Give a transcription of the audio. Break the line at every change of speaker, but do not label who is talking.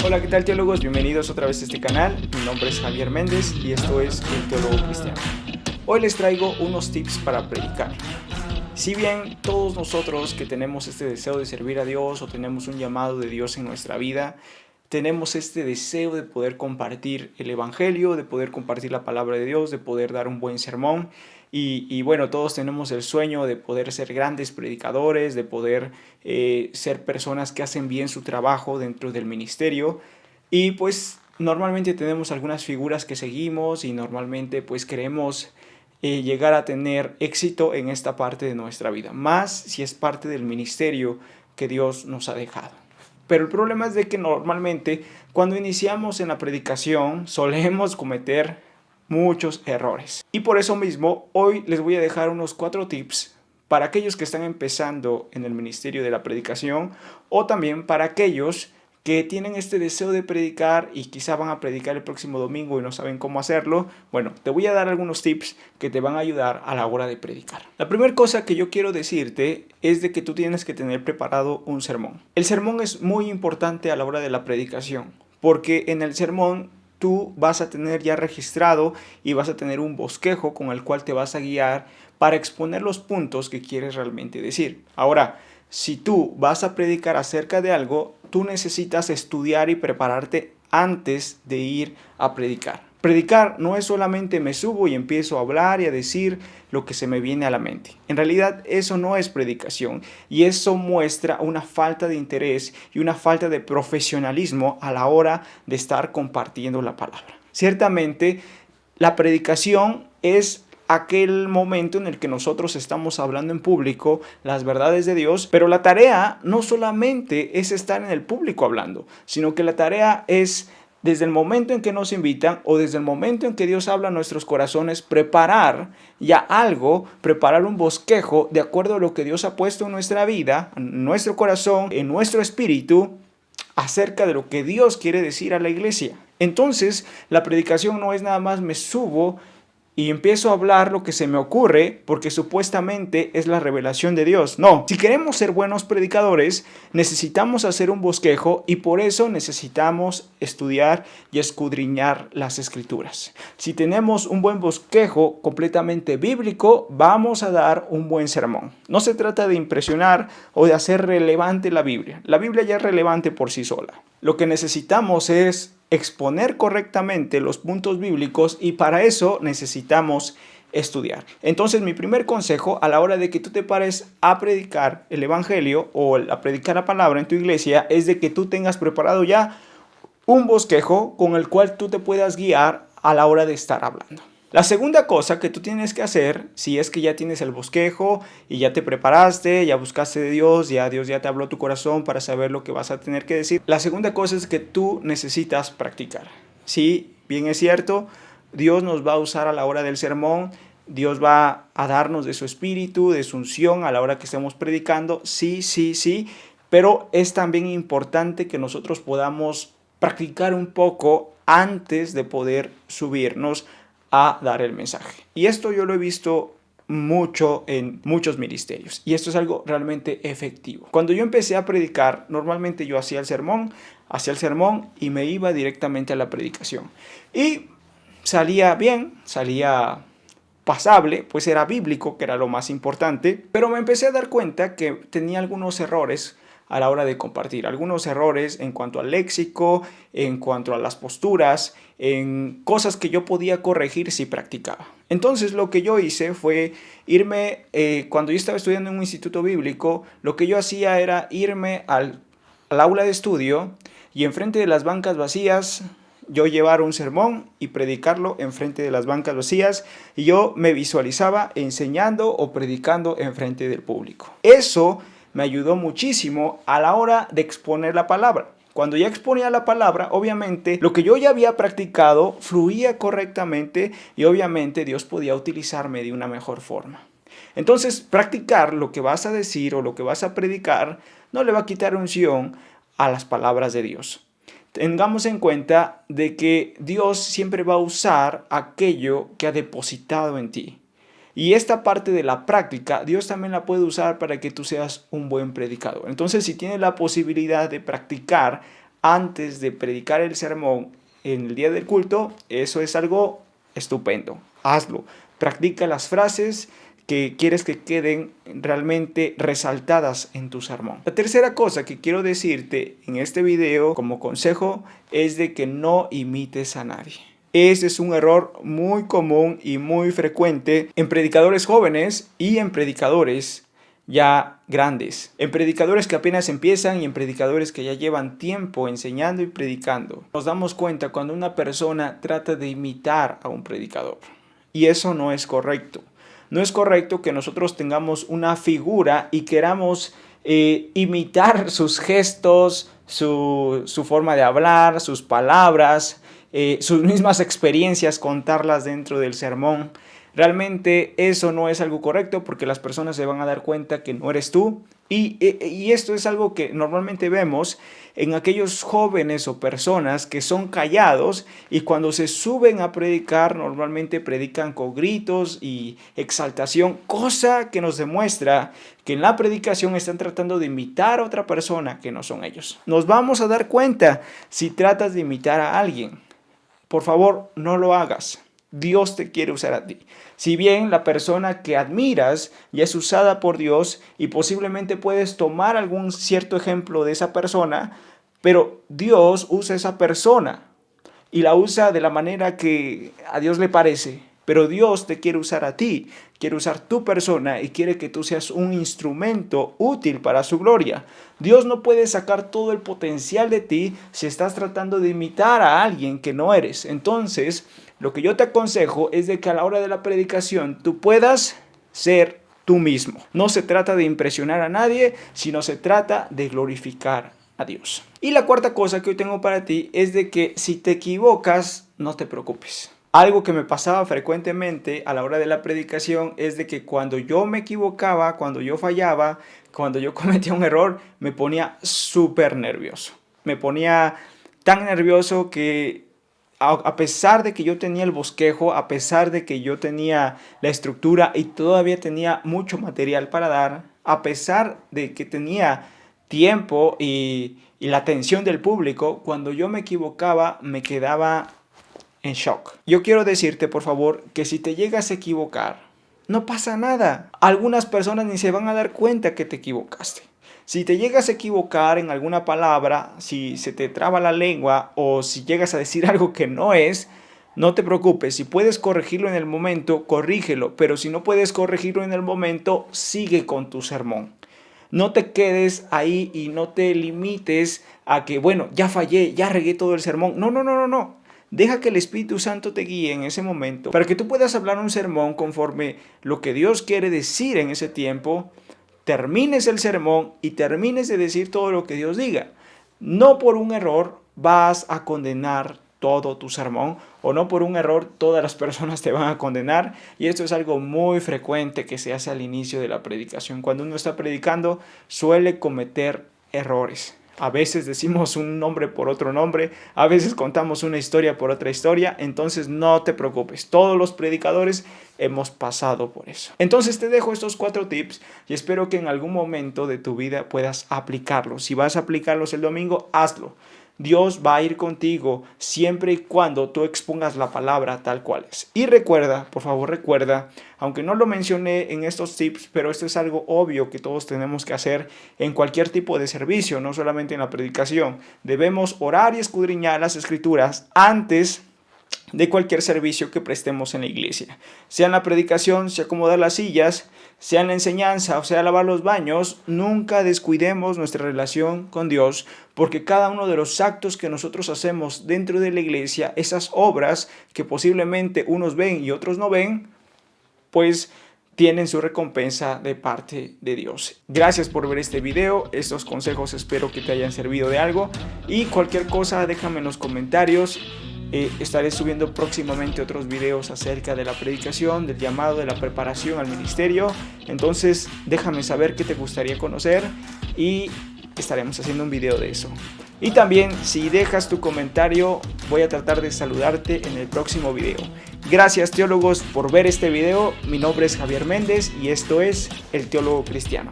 Hola, ¿qué tal, teólogos? Bienvenidos otra vez a este canal. Mi nombre es Javier Méndez y esto es El Teólogo Cristiano. Hoy les traigo unos tips para predicar. Si bien todos nosotros que tenemos este deseo de servir a Dios o tenemos un llamado de Dios en nuestra vida, tenemos este deseo de poder compartir el Evangelio, de poder compartir la palabra de Dios, de poder dar un buen sermón. Y bueno, todos tenemos el sueño de poder ser grandes predicadores, de poder ser personas que hacen bien su trabajo dentro del ministerio. Y pues normalmente tenemos algunas figuras que seguimos y normalmente pues queremos llegar a tener éxito en esta parte de nuestra vida, más si es parte del ministerio que Dios nos ha dejado. Pero el problema es de que normalmente cuando iniciamos en la predicación solemos cometer muchos errores. Y por eso mismo hoy les voy a dejar unos 4 tips para aquellos que están empezando en el ministerio de la predicación o también para aquellos que tienen este deseo de predicar y quizá van a predicar el próximo domingo y no saben cómo hacerlo. Bueno, te voy a dar algunos tips que te van a ayudar a la hora de predicar. La primera cosa que yo quiero decirte es de que tú tienes que tener preparado un sermón. El sermón es muy importante a la hora de la predicación, porque en el sermón tú vas a tener ya registrado y vas a tener un bosquejo con el cual te vas a guiar para exponer los puntos que quieres realmente decir. Ahora, si tú vas a predicar acerca de algo, tú necesitas estudiar y prepararte antes de ir a predicar. Predicar no es solamente me subo y empiezo a hablar y a decir lo que se me viene a la mente. En realidad eso no es predicación y eso muestra una falta de interés y una falta de profesionalismo a la hora de estar compartiendo la palabra. Ciertamente la predicación es aquel momento en el que nosotros estamos hablando en público las verdades de Dios, pero la tarea no solamente es estar en el público hablando, sino que la tarea es desde el momento en que nos invitan o desde el momento en que Dios habla a nuestros corazones, preparar ya algo, preparar un bosquejo de acuerdo a lo que Dios ha puesto en nuestra vida, en nuestro corazón, en nuestro espíritu, acerca de lo que Dios quiere decir a la iglesia. Entonces, la predicación no es nada más me subo y empiezo a hablar lo que se me ocurre porque supuestamente es la revelación de Dios. No, si queremos ser buenos predicadores, necesitamos hacer un bosquejo y por eso necesitamos estudiar y escudriñar las escrituras. Si tenemos un buen bosquejo completamente bíblico, vamos a dar un buen sermón. No se trata de impresionar o de hacer relevante la Biblia. La Biblia ya es relevante por sí sola. Lo que necesitamos es exponer correctamente los puntos bíblicos y para eso necesitamos estudiar. Entonces, mi primer consejo a la hora de que tú te pares a predicar el evangelio o a predicar la palabra en tu iglesia es de que tú tengas preparado ya un bosquejo con el cual tú te puedas guiar a la hora de estar hablando. La segunda cosa que tú tienes que hacer, si es que ya tienes el bosquejo y ya te preparaste, ya buscaste de Dios, ya Dios ya te habló tu corazón para saber lo que vas a tener que decir. La segunda cosa es que tú necesitas practicar. Sí, bien es cierto, Dios nos va a usar a la hora del sermón, Dios va a darnos de su espíritu, de su unción a la hora que estemos predicando. Sí, pero es también importante que nosotros podamos practicar un poco antes de poder subirnos a dar el mensaje. Y esto yo lo he visto mucho en muchos ministerios y esto es algo realmente efectivo. Cuando yo empecé a predicar, normalmente yo hacía el sermón y me iba directamente a la predicación y salía bien, salía pasable, pues era bíblico, que era lo más importante, pero me empecé a dar cuenta que tenía algunos errores a la hora de compartir, algunos errores en cuanto al léxico, en cuanto a las posturas, en cosas que yo podía corregir si practicaba. Entonces lo que yo hice fue irme, cuando yo estaba estudiando en un instituto bíblico, lo que yo hacía era irme al aula de estudio y enfrente de las bancas vacías yo llevar un sermón y predicarlo enfrente de las bancas vacías y yo me visualizaba enseñando o predicando enfrente del público. Eso me ayudó muchísimo a la hora de exponer la palabra. Cuando ya exponía la palabra, obviamente, lo que yo ya había practicado fluía correctamente y obviamente Dios podía utilizarme de una mejor forma. Entonces, practicar lo que vas a decir o lo que vas a predicar no le va a quitar unción a las palabras de Dios. Tengamos en cuenta de que Dios siempre va a usar aquello que ha depositado en ti. Y esta parte de la práctica, Dios también la puede usar para que tú seas un buen predicador. Entonces, si tienes la posibilidad de practicar antes de predicar el sermón en el día del culto, eso es algo estupendo. Hazlo. Practica las frases que quieres que queden realmente resaltadas en tu sermón. La tercera cosa que quiero decirte en este video como consejo es de que no imites a nadie. Ese es un error muy común y muy frecuente en predicadores jóvenes y en predicadores ya grandes, en predicadores que apenas empiezan y en predicadores que ya llevan tiempo enseñando y predicando. Nos damos cuenta cuando una persona trata de imitar a un predicador y eso no es correcto. No es correcto que nosotros tengamos una figura y queramos imitar sus gestos, su forma de hablar, sus palabras, sus mismas experiencias, contarlas dentro del sermón. Realmente eso no es algo correcto porque las personas se van a dar cuenta que no eres tú. Y esto es algo que normalmente vemos en aquellos jóvenes o personas que son callados y cuando se suben a predicar normalmente predican con gritos y exaltación, cosa que nos demuestra que en la predicación están tratando de imitar a otra persona que no son ellos. Nos vamos a dar cuenta si tratas de imitar a alguien. Por favor, no lo hagas. Dios te quiere usar a ti. Si bien la persona que admiras ya es usada por Dios y posiblemente puedes tomar algún cierto ejemplo de esa persona, pero Dios usa a esa persona y la usa de la manera que a Dios le parece. Pero Dios te quiere usar a ti, quiere usar tu persona y quiere que tú seas un instrumento útil para su gloria. Dios no puede sacar todo el potencial de ti si estás tratando de imitar a alguien que no eres. Entonces, lo que yo te aconsejo es de que a la hora de la predicación tú puedas ser tú mismo. No se trata de impresionar a nadie, sino se trata de glorificar a Dios. Y la cuarta cosa que hoy tengo para ti es de que si te equivocas, no te preocupes. Algo que me pasaba frecuentemente a la hora de la predicación es de que cuando yo me equivocaba, cuando yo fallaba, cuando yo cometía un error, me ponía súper nervioso. Me ponía tan nervioso que a pesar de que yo tenía el bosquejo, a pesar de que yo tenía la estructura y todavía tenía mucho material para dar, a pesar de que tenía tiempo y la atención del público, cuando yo me equivocaba me quedaba en shock. Yo quiero decirte, por favor, que si te llegas a equivocar, no pasa nada. Algunas personas ni se van a dar cuenta que te equivocaste. Si te llegas a equivocar en alguna palabra, si se te traba la lengua o si llegas a decir algo que no es, no te preocupes. Si puedes corregirlo en el momento, corrígelo. Pero si no puedes corregirlo en el momento, sigue con tu sermón. No te quedes ahí y no te limites a que, bueno, ya fallé, ya regué todo el sermón. No. Deja que el Espíritu Santo te guíe en ese momento para que tú puedas hablar un sermón conforme lo que Dios quiere decir en ese tiempo. Termines el sermón y termines de decir todo lo que Dios diga. No por un error vas a condenar todo tu sermón o no por un error todas las personas te van a condenar, y esto es algo muy frecuente que se hace al inicio de la predicación. Cuando uno está predicando suele cometer errores. A veces decimos un nombre por otro nombre, a veces contamos una historia por otra historia, entonces no te preocupes, todos los predicadores hemos pasado por eso. Entonces te dejo estos 4 tips y espero que en algún momento de tu vida puedas aplicarlos. Si vas a aplicarlos el domingo, hazlo. Dios va a ir contigo siempre y cuando tú expongas la palabra tal cual es. Y recuerda, por favor recuerda, aunque no lo mencioné en estos tips, pero esto es algo obvio que todos tenemos que hacer en cualquier tipo de servicio, no solamente en la predicación. Debemos orar y escudriñar las escrituras antes de cualquier servicio que prestemos en la iglesia. Sea en la predicación, sea acomodar las sillas, sea en la enseñanza o sea lavar los baños, nunca descuidemos nuestra relación con Dios, porque cada uno de los actos que nosotros hacemos dentro de la iglesia, esas obras que posiblemente unos ven y otros no ven, pues tienen su recompensa de parte de Dios. Gracias por ver este video, estos consejos espero que te hayan servido de algo y cualquier cosa déjame en los comentarios. Estaré subiendo próximamente otros videos acerca de la predicación, del llamado, de la preparación al ministerio. Entonces déjame saber qué te gustaría conocer y estaremos haciendo un video de eso. Y también si dejas tu comentario voy a tratar de saludarte en el próximo video. Gracias teólogos por ver este video. Mi nombre es Javier Méndez y esto es El Teólogo Cristiano.